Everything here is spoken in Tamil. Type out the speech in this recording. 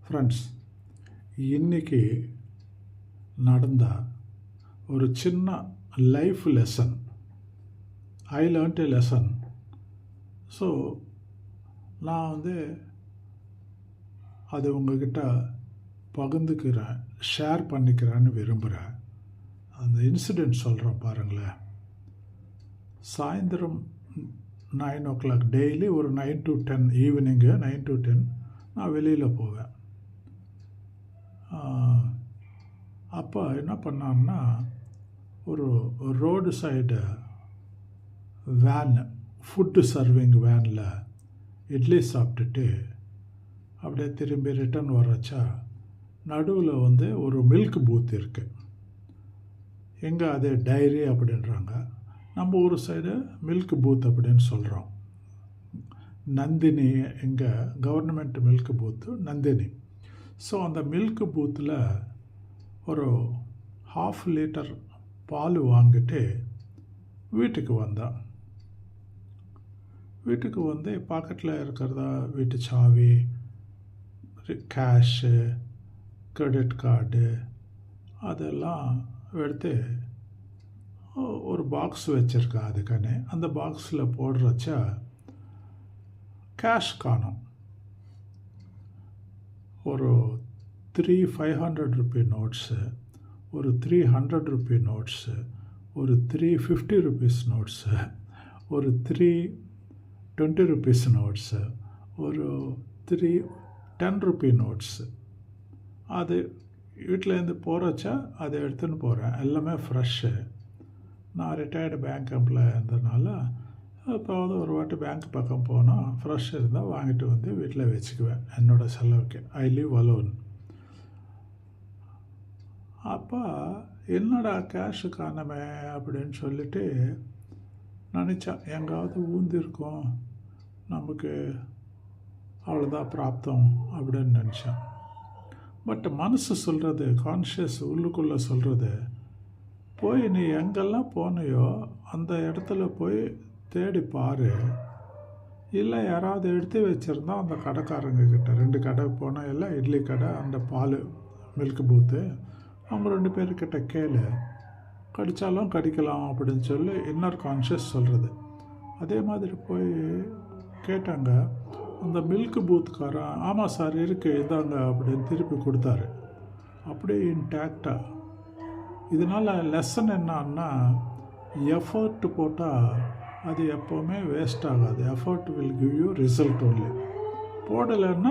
ஃப்ரெண்ட்ஸ், இன்னைக்கு நடந்த ஒரு சின்ன life lesson. I learned a lesson. So நான் அது உங்ககிட்ட பகிர்ந்துக்கிறேன், ஷேர் பண்ணிக்கிறேன்னு விரும்புகிறேன். அந்த இன்சிடெண்ட் சொல்கிறேன் பாருங்களேன். சாயந்தரம் 9 o'clock டெய்லி ஒரு 9 to 10 ஈவினிங்கு 9 to 10 நான் வெளியில் போவேன். அப்போ என்ன பண்ணான்னா, ஒரு road side van, food serving வேனில் இட்லி சாப்பிட்டுட்டு அப்படியே திரும்பி ரிட்டர்ன் வரச்சா நடுவில் ஒரு மில்க் பூத் இருக்குது. எங்கே அது டைரி அப்படின்றாங்க, நம்ம ஊர் சைடு மில்க் பூத் அப்படின்னு சொல்கிறோம். நந்தினி, எங்கே கவர்மெண்ட் மில்க் பூத்து நந்தினி. ஸோ அந்த மில்க் பூத்தில் ஒரு 1/2 லிட்டர் பால் வாங்கிட்டு வீட்டுக்கு வந்தான். வீட்டுக்கு பாக்கெட்டில் இருக்கிறதா வீட்டு சாவி, கேஷு, கிரெடிட் கார்டு அதெல்லாம் எடுத்து ஒரு பாக்ஸ் வச்சுருக்கேன். அதுக்கானே அந்த பாக்ஸில் போடுறச்சா கேஷ் காணும். ஒரு 3 500 rupee நோட்ஸு, ஒரு 300 rupee நோட்ஸு, ஒரு 350 rupees நோட்ஸு, ஒரு 320 rupees நோட்ஸு, ஒரு 310 rupee நோட்ஸு. அது வீட்டிலேருந்து போகிறச்சா அதை எடுத்துன்னு போகிறேன். எல்லாமே ஃப்ரெஷ்ஷு. நான் ரிட்டையர்டு பேங்க் எம்ப்ளாய் இருந்ததுனால எப்போது ஒரு வாட்டி பேங்க் பக்கம் போனால் ஃப்ரெஷ் இருந்தால் வாங்கிட்டு வீட்டில் வச்சுக்குவேன் என்னோடய செலவுக்கு. I live alone. அப்போ என்னடா கேஷு காணமே அப்படின்னு சொல்லிட்டு நினச்சேன், எங்காவது ஊந்திருக்கோம், நமக்கு அவ்வளோதான் பிராப்தம் அப்படின்னு நினச்சேன். பட் மனசு சொல்கிறது, கான்ஷியஸ் உள்ளுக்குள்ளே சொல்கிறது, போய் நீ எங்கெல்லாம் போனையோ அந்த இடத்துல போய் தேடி பாரு. இல்லை யாராவது எடுத்து வச்சுருந்தா அந்த கடைக்காரங்கக்கிட்ட, 2 கடை போனால் எல்லாம் இட்லி கடை, அந்த பால் மில்க் பூத்து, அவங்க 2 பேர்கிட்ட கேளு, கடித்தாலும் கடிக்கலாம் அப்படின்னு சொல்லி இன்னர் கான்ஷியஸ் சொல்கிறது. அதே மாதிரி போய் கேட்டாங்க. அந்த மில்க் பூத்துக்காரன், ஆமாம் சார் இருக்குது இதாங்க அப்படின்னு திருப்பி கொடுத்தாரு. அப்படியே இன்டாக்டாக. இதனால் லெசன் என்னான்னா, எஃபர்ட் போட்டால் அது எப்போவுமே வேஸ்ட் ஆகாது. Effort will give you result only. போடலைன்னா